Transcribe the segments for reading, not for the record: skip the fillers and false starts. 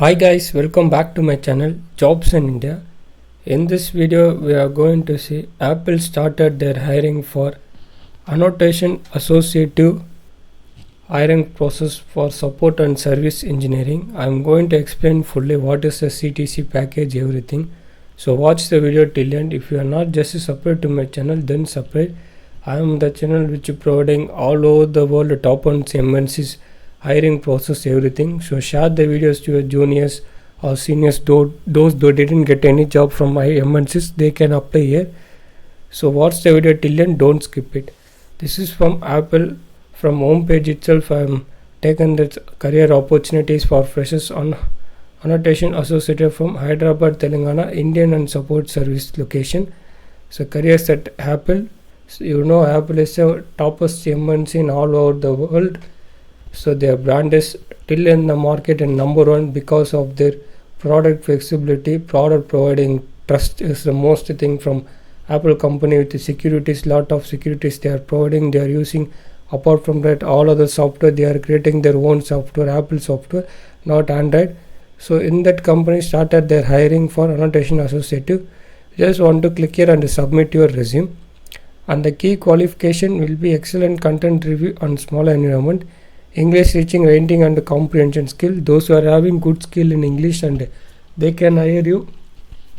Hi guys, welcome back to my channel Jobs in India. In this video we are going to see Apple started their hiring for annotation associative hiring process for support and service engineering. I am going to explain fully what is the CTC package, everything. So watch the video till end. If you are not just subscribed to my channel, then subscribe. I am the channel which is providing all over the world top on MNCs hiring process, everything. So share the videos to your juniors or seniors, those who didn't get any job from my MNCs, they can apply here. So watch the video till end, don't skip it. This is from Apple. From home page itself, I am taken the career opportunities for freshers on annotation associated from Hyderabad, Telangana, Indian and support service location. So careers at Apple. So you know Apple is a topest MNC in all over the world. So their brand is still in the market and number one because of their product flexibility, product providing trust is the most thing from Apple company with the securities, lot of securities they are providing, they are using. Apart from that, all other software, they are creating their own software, Apple software, not Android. So in that company started their hiring for annotation associative. Just want to click here and submit your resume. And the key qualification will be excellent content review and small environment, English reaching, writing and comprehension skill. Those who are having good skill in English and they can hire you.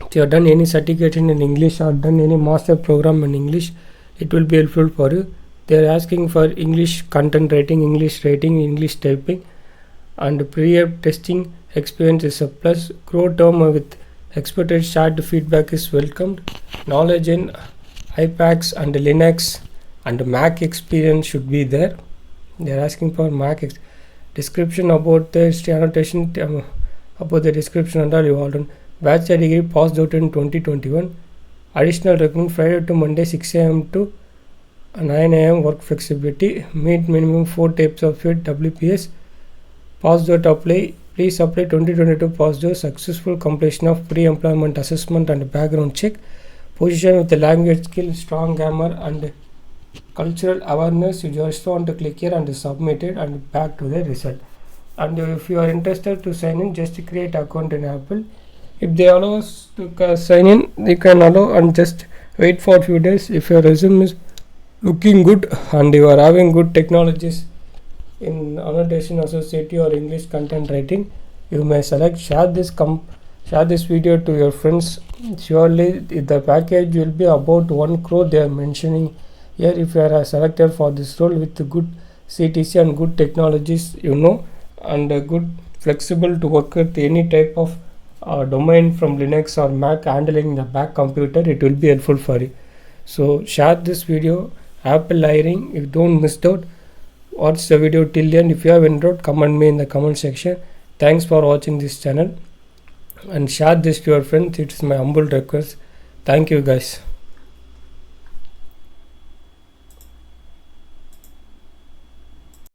If you have done any certification in English or done any master program in English, it will be helpful for you. They are asking for English content writing, English typing, and prior testing experience is a plus. Grow term with expected shared feedback is welcomed. Knowledge in iPads and Linux and Mac experience should be there. They are asking for Mac description about the annotation, about the description and all you all done. Bachelor degree passed out in 2021. Additional recruitment Friday to Monday 6 a.m. to 9 a.m. work flexibility. Meet minimum 4 types of fit WPS. Passed out apply. Please apply 2022 passed out. Successful completion of pre-employment assessment and background check. Position with the language skill, strong grammar and cultural awareness. You just want to click here and submit it and back to the result. And if you are interested to sign in, just create account in Apple. If they allow us to sign in, they can allow and just wait for a few days. If your resume is looking good and you are having good technologies in annotation associative or English content writing, you may select. Share this video to your friends. Surely the package will be about 1 crore they are mentioning here. If you are selected for this role with good CTC and good technologies, and good flexible to work with any type of domain from Linux or Mac, handling the back computer, it will be helpful for you. So share this video. Apple hiring, if don't miss out, watch the video till the end. If you have any doubt, comment me in the comment section. Thanks for watching this channel and share this to your friends. It's my humble request. Thank you guys.